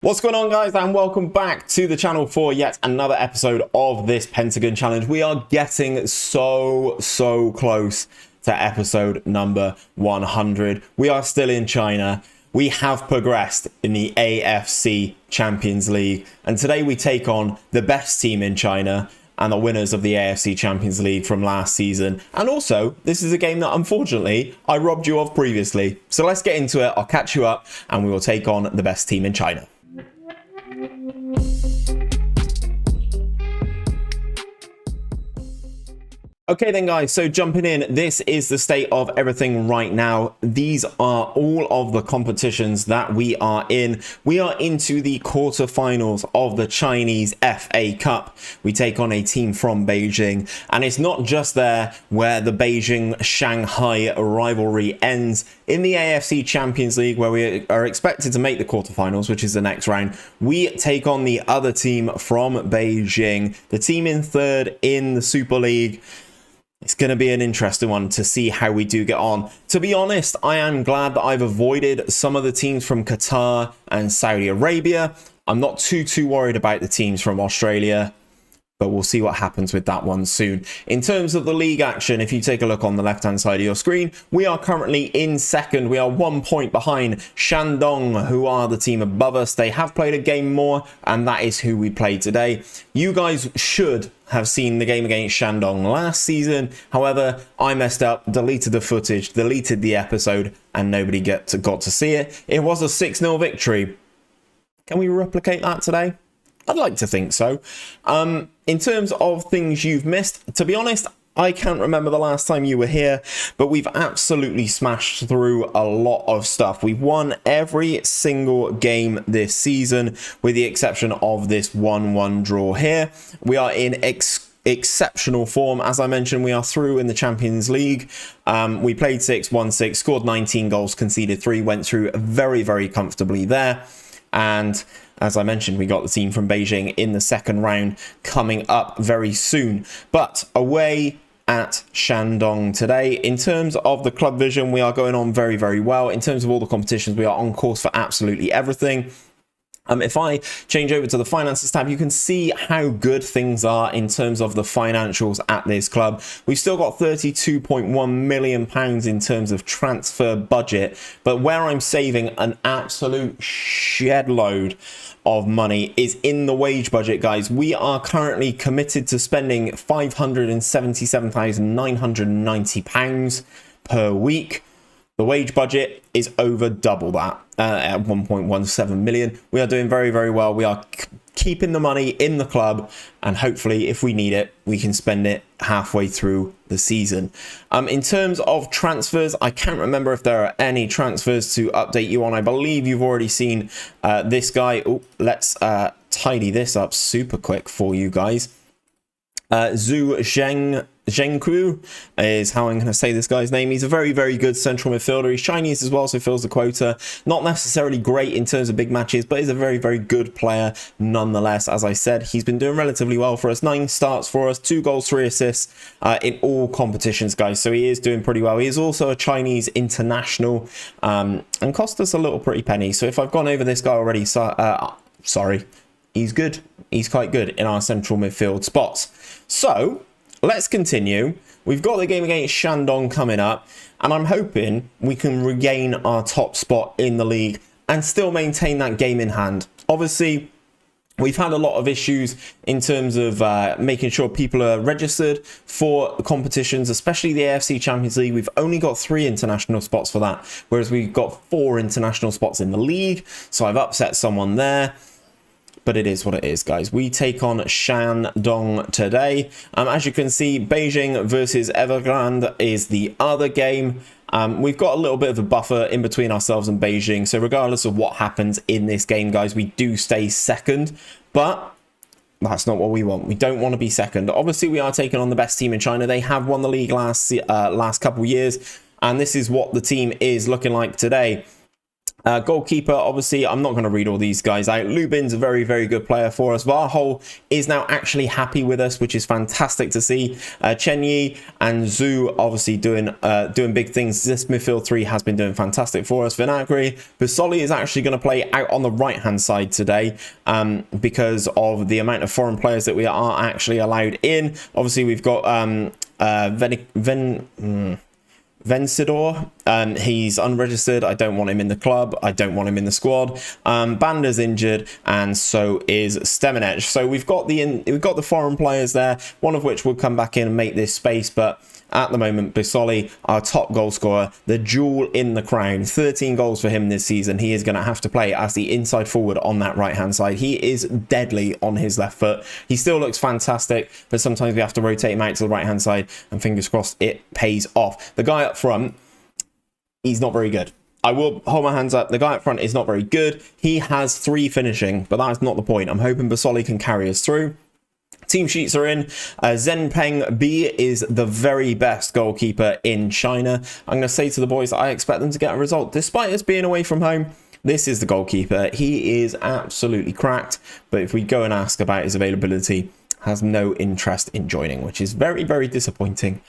What's going on, guys, and welcome back to the channel for yet another episode of this Pentagon challenge. We are getting so close to episode number 100. We are still in China. We have progressed in the AFC Champions League, and today we take on the best team in China and the winners of the AFC Champions League from last season. And also, this is a game that unfortunately I robbed you of previously. So let's get into it. I'll catch you up and we will take on the best team in China. Okay then, guys, so jumping in, this is the state of everything right now. These are all of the competitions that we are in. We are into the quarterfinals of the Chinese FA Cup. We take on a team from Beijing, and it's not just there where the Beijing-Shanghai rivalry ends. In the AFC Champions League, where we are expected to make the quarterfinals, which is the next round, we take on the other team from Beijing, the team in third in the Super League. It's going to be an interesting one to see how we do get on. To be honest, I am glad that I've avoided some of the teams from Qatar and Saudi Arabia. I'm not too worried about the teams from Australia, but we'll see what happens with that one soon. In terms of the league action, if you take a look on the left-hand side of your screen, we are currently in second. We are 1 point behind Shandong, who are the team above us. They have played a game more, and that is who we played today. You guys should have seen the game against Shandong last season. However, I messed up, deleted the footage, deleted the episode, and nobody got to see it. It was a 6-0 victory. Can we replicate that today? I'd like to think so. In terms of things you've missed, to be honest, I can't remember the last time you were here, but we've absolutely smashed through a lot of stuff. We've won every single game this season, with the exception of this 1-1 draw here. We are in exceptional form. As I mentioned, we are through in the Champions League. We played 6, won 6, scored 19 goals, conceded 3, went through very comfortably there. And as I mentioned, we got the team from Beijing in the second round coming up very soon. But away at Shandong today. In terms of the club vision, we are going on very well. In terms of all the competitions, we are on course for absolutely everything. If I change over to the finances tab, you can see how good things are in terms of the financials at this club. We've still got £32.1 million in terms of transfer budget, but where I'm saving an absolute shed load of money is in the wage budget, guys. We are currently committed to spending £577,990 per week. The wage budget is over double that at 1.17 million. We are doing very well. We are keeping the money in the club, and hopefully if we need it, we can spend it halfway through the season. In terms of transfers, I can't remember if there are any transfers to update you on. I believe you've already seen this guy. Oh, let's tidy this up super quick for you guys. Zhu Zhengku is how I'm going to say this guy's name. He's a very good central midfielder. He's Chinese as well, so fills the quota. Not necessarily great in terms of big matches, but he's a very good player nonetheless. As I said, he's been doing relatively well for us. 9 starts for us, 2 goals, 3 assists in all competitions, guys. So he is doing pretty well. He is also a Chinese international and cost us a little pretty penny. So if I've gone over this guy already, sorry, he's good. He's quite good in our central midfield spots. So let's continue. We've got the game against Shandong coming up, and I'm hoping we can regain our top spot in the league and still maintain that game in hand. Obviously, we've had a lot of issues in terms of making sure people are registered for competitions, especially the AFC Champions League. We've only got 3 international spots for that, whereas we've got 4 international spots in the league. So I've upset someone there. But it is what it is, guys. We take on Shandong today. As you can see, Beijing versus Evergrande is the other game. We've got a little bit of a buffer in between ourselves and Beijing. So regardless of what happens in this game, guys, we do stay second. But that's not what we want. We don't want to be second. Obviously, we are taking on the best team in China. They have won the league last couple of years. And this is what the team is looking like today. Goalkeeper, obviously, I'm not going to read all these guys out. Lubin's a very, very good player for us. Varhol is now actually happy with us, which is fantastic to see. Chen Yi and Zhu obviously doing big things. This midfield three has been doing fantastic for us. Vinagre, Basoli is actually going to play out on the right-hand side today because of the amount of foreign players that we are actually allowed in. Obviously, we've got Vencedor, he's unregistered. I don't want him in the club. I don't want him in the squad. Banda's injured, and so is Stemenech. So we've got the foreign players there, one of which will come back in and make this space. But at the moment, Bisoli, our top goal scorer, the jewel in the crown, 13 goals for him this season. He is going to have to play as the inside forward on that right hand side. He is deadly on his left foot. He still looks fantastic, but sometimes we have to rotate him out to the right hand side, and fingers crossed it pays off. The guy up front, he's not very good. I will hold my hands up. The guy up front is not very good. He has 3 finishing, but that's not the point. I'm hoping Basoli can carry us through. Team sheets are in. Zhenpeng B is the very best goalkeeper in China. I'm going to say to the boys that I expect them to get a result. Despite us being away from home, this is the goalkeeper. He is absolutely cracked. But if we go and ask about his availability, has no interest in joining, which is very, very disappointing.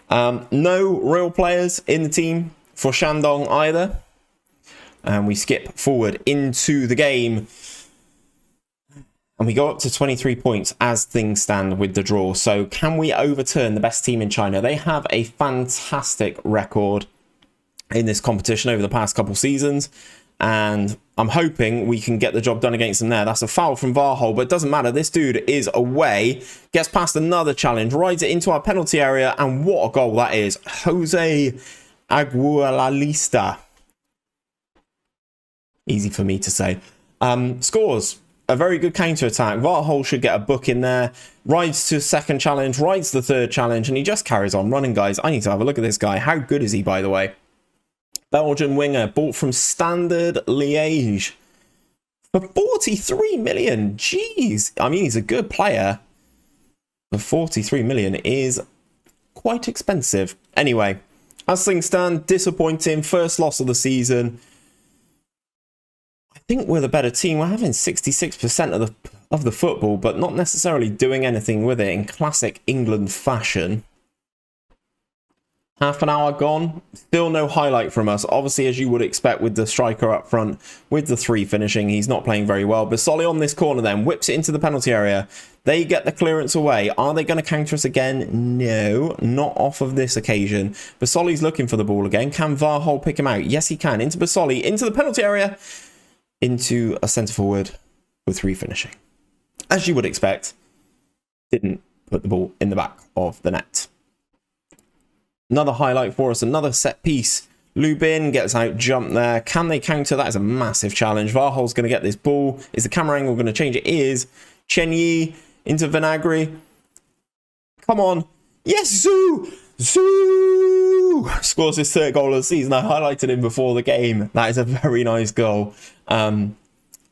No real players in the team for Shandong either. And we skip forward into the game. And we go up to 23 points as things stand with the draw. So can we overturn the best team in China? They have a fantastic record in this competition over the past couple seasons. And I'm hoping we can get the job done against them there. That's a foul from Varhol, but it doesn't matter. This dude is away, gets past another challenge, rides it into our penalty area. And what a goal that is. Jose Aguilalista. Easy for me to say. Scores. A very good counter-attack. Varhol should get a book in there. Rides to second challenge, rides the third challenge, and he just carries on running, guys. I need to have a look at this guy. How good is he, by the way? Belgian winger, bought from Standard Liège for 43 million. Jeez. I mean, he's a good player, but 43 million is quite expensive. Anyway, as things stand, disappointing. First loss of the season. I think we're the better team. We're having 66% of the football, but not necessarily doing anything with it in classic England fashion. Half an hour gone. Still no highlight from us. Obviously, as you would expect with the striker up front, with the 3 finishing, he's not playing very well. Basoli on this corner then, whips it into the penalty area. They get the clearance away. Are they going to counter us again? No, not off of this occasion. Basoli's looking for the ball again. Can Varhol pick him out? Yes, he can. Into Basoli, into the penalty area. Into a centre forward with 3 finishing. As you would expect, didn't put the ball in the back of the net. Another highlight for us, another set piece. Lubin gets out, jump there. Can they counter? That is a massive challenge. Varhol's going to get this ball. Is the camera angle going to change? It is. Chen Yi into Vinagre. Come on. Yes, Zhu! Zhu! Scores his 3rd goal of the season. I highlighted him before the game. That is a very nice goal.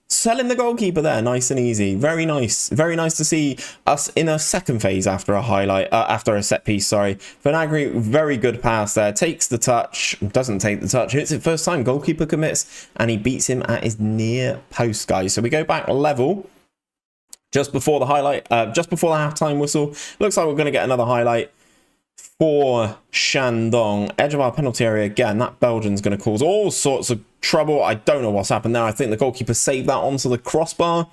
Selling the goalkeeper there, nice and easy. Very nice. Very nice to see us in a second phase after a highlight, after a set piece, sorry. Vinagre, very good pass there. Takes the touch, doesn't take the touch. Hits it first time, goalkeeper commits, and he beats him at his near post, guys. So we go back level just before the highlight, just before the halftime whistle. Looks like we're going to get another highlight for Shandong. Edge of our penalty area again. That Belgian's going to cause all sorts of trouble. I don't know what's happened there. I think the goalkeeper saved that onto the crossbar.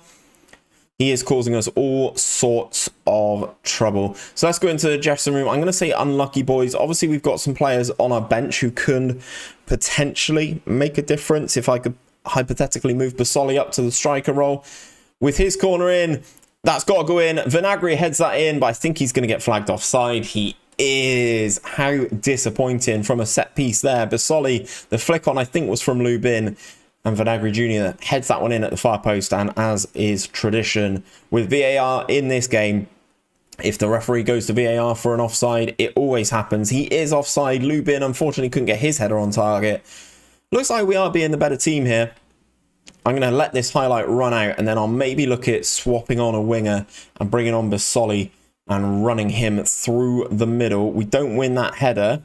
He is causing us all sorts of trouble. So let's go into the dressing room. I'm going to say unlucky, boys. Obviously, we've got some players on our bench who could potentially make a difference. If I could hypothetically move Basoli up to the striker role. With his corner in, that's got to go in. Vinagre heads that in, but I think he's going to get flagged offside. He is. How disappointing from a set piece there. Basoli, the flick on I think was from Lubin, and Vinagre Jr. heads that one in at the far post. And as is tradition with VAR in this game, if the referee goes to VAR for an offside, it always happens. He is offside. Lubin unfortunately couldn't get his header on target. Looks like we are being the better team here. I'm going to let this highlight run out, and then I'll maybe look at swapping on a winger and bringing on Basoli and running him through the middle. We don't win that header.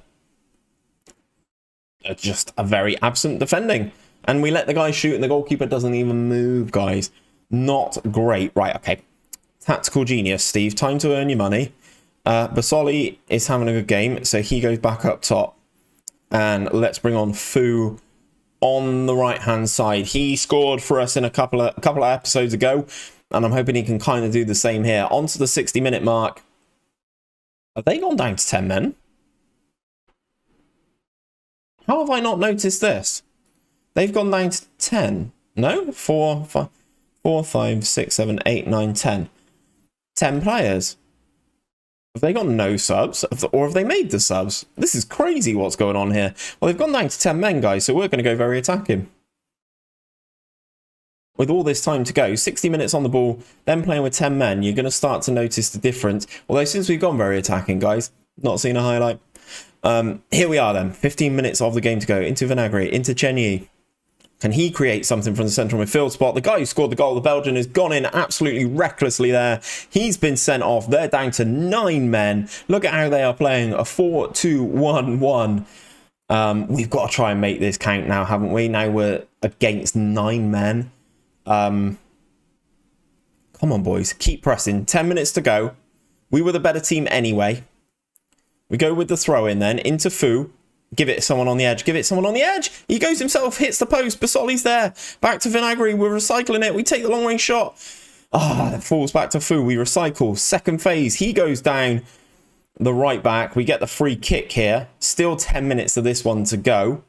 Just a very absent defending. And we let the guy shoot and the goalkeeper doesn't even move, guys. Not great. Right, okay. Tactical genius, Steve. Time to earn your money. Basoli is having a good game, so he goes back up top. And let's bring on Fu on the right-hand side. He scored for us in a couple of episodes ago, and I'm hoping he can kind of do the same here. On to the 60-minute mark. Have they gone down to 10 men? How have I not noticed this? They've gone down to 10. No? 4, 5, 6, 7, 8, 9, 10. 10 players. Have they got no subs? Or have they made the subs? This is crazy what's going on here. Well, they've gone down to 10 men, guys, so we're going to go very attacking. With all this time to go, 60 minutes on the ball, then playing with 10 men, you're going to start to notice the difference. Although since we've gone very attacking, guys, not seen a highlight. Here we are then, 15 minutes of the game to go. Into Vinagre, into Chen Yi. Can he create something from the central midfield spot? The guy who scored the goal, the Belgian, has gone in absolutely recklessly there. He's been sent off. They're down to 9 men. Look at how they are playing a 4-2-1-1. We've got to try and make this count now, haven't we? Now we're against 9 men. Come on, boys. Keep pressing. 10 minutes to go. We were the better team anyway. We go with the throw in then into Fu. Give it someone on the edge. Give it someone on the edge. He goes himself, hits the post. Basoli's there. Back to Vinagre. We're recycling it. We take the long range shot. It falls back to Fu. We recycle. Second phase. He goes down the right back. We get the free kick here. Still 10 minutes of this one to go.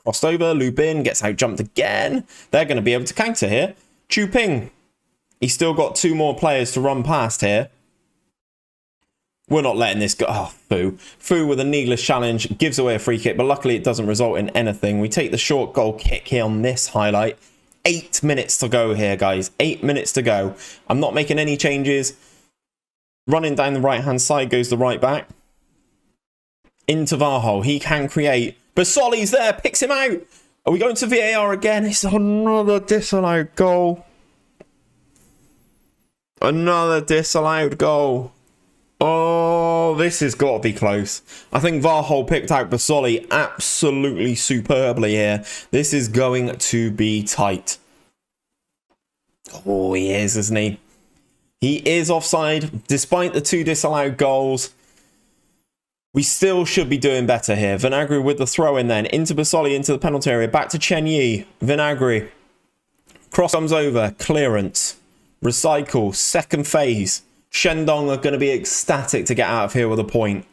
Crossed over. Lubin gets out jumped again. They're going to be able to counter here. Chu Ping. He's still got 2 more players to run past here. We're not letting this go. Oh, Fu. Fu with a needless challenge. Gives away a free kick, but luckily it doesn't result in anything. We take the short goal kick here on this highlight. 8 minutes to go here, guys. 8 minutes to go. I'm not making any changes. Running down the right-hand side goes the right back. Into Varhol. He can create. Basoli's there. Picks him out. Are we going to VAR again? It's another disallowed goal. Another disallowed goal. Oh, this has got to be close. I think Varhol picked out Basoli absolutely superbly here. This is going to be tight. Oh, he is, isn't he? He is offside. Despite the 2 disallowed goals, we still should be doing better here. Vinagre with the throw in then. Into Basoli, into the penalty area. Back to Chen Yi. Vinagre. Cross comes over. Clearance. Recycle. Second phase. Shandong are going to be ecstatic to get out of here with a point.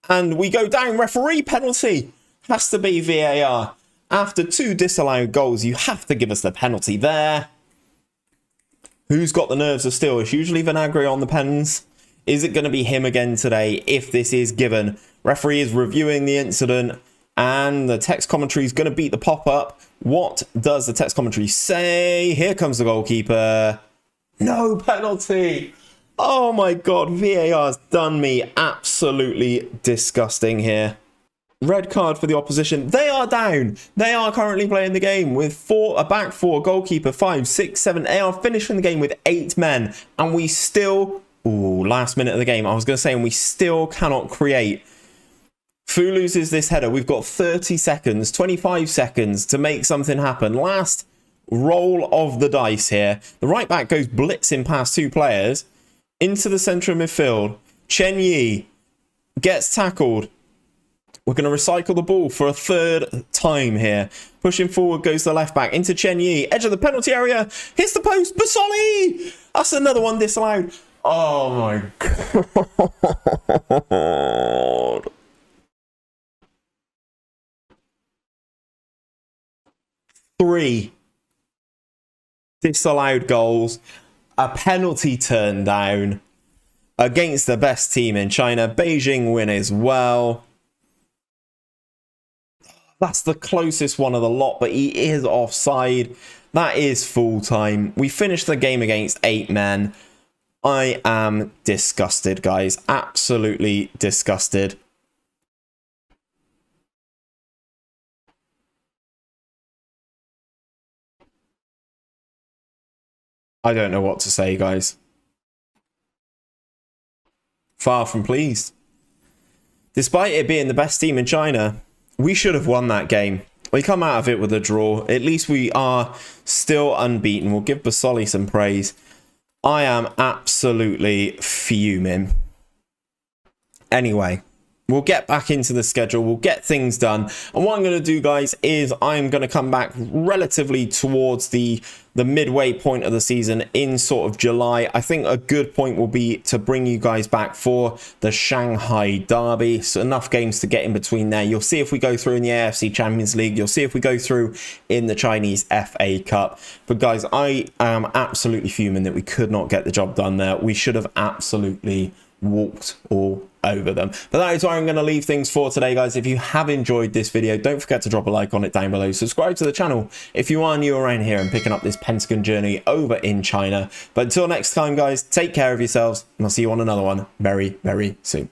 And we go down. Referee penalty. Has to be VAR. After 2 disallowed goals, you have to give us the penalty there. Who's got the nerves of steel? It's usually Vinagre on the pens. Is it going to be him again today if this is given? Referee is reviewing the incident and the text commentary is going to beat the pop-up. What does the text commentary say? Here comes the goalkeeper. No penalty. Oh my God, VAR's done me absolutely disgusting here. Red card for the opposition. They are down. They are currently playing the game with a back 4, goalkeeper 5, 6, 7. They are finishing the game with 8 men. And we still... Ooh, last minute of the game. I was going to say, and we still cannot create. Fu loses this header. We've got 30 seconds, 25 seconds to make something happen. Last roll of the dice here. The right back goes blitzing past 2 players. Into the centre of midfield. Chen Yi gets tackled. We're going to recycle the ball for a 3rd time here. Pushing forward goes the left back. Into Chen Yi. Edge of the penalty area. Hits the post. Basoli! That's another one disallowed. Oh my God. Three disallowed goals. A penalty turned down against the best team in China. Beijing win as well. That's the closest one of the lot, but he is offside. That is full time. We finished the game against 8 men. I am disgusted, guys. Absolutely disgusted. I don't know what to say, guys. Far from pleased. Despite it being the best team in China, we should have won that game. We come out of it with a draw. At least we are still unbeaten. We'll give Basoli some praise. I am absolutely fuming. Anyway, we'll get back into the schedule. We'll get things done. And what I'm going to do, guys, is I'm going to come back relatively towards the midway point of the season in sort of July. I think a good point will be to bring you guys back for the Shanghai Derby. So enough games to get in between there. You'll see if we go through in the AFC Champions League. You'll see if we go through in the Chinese FA Cup. But guys, I am absolutely fuming that we could not get the job done there. We should have absolutely walked all over them. But that is where I'm going to leave things for today, guys. If you have enjoyed this video, don't forget to drop a like on it down below. Subscribe to the channel if you are new around here and picking up this Pentagon journey over in China. But until next time, guys, take care of yourselves, and I'll see you on another one very, very soon.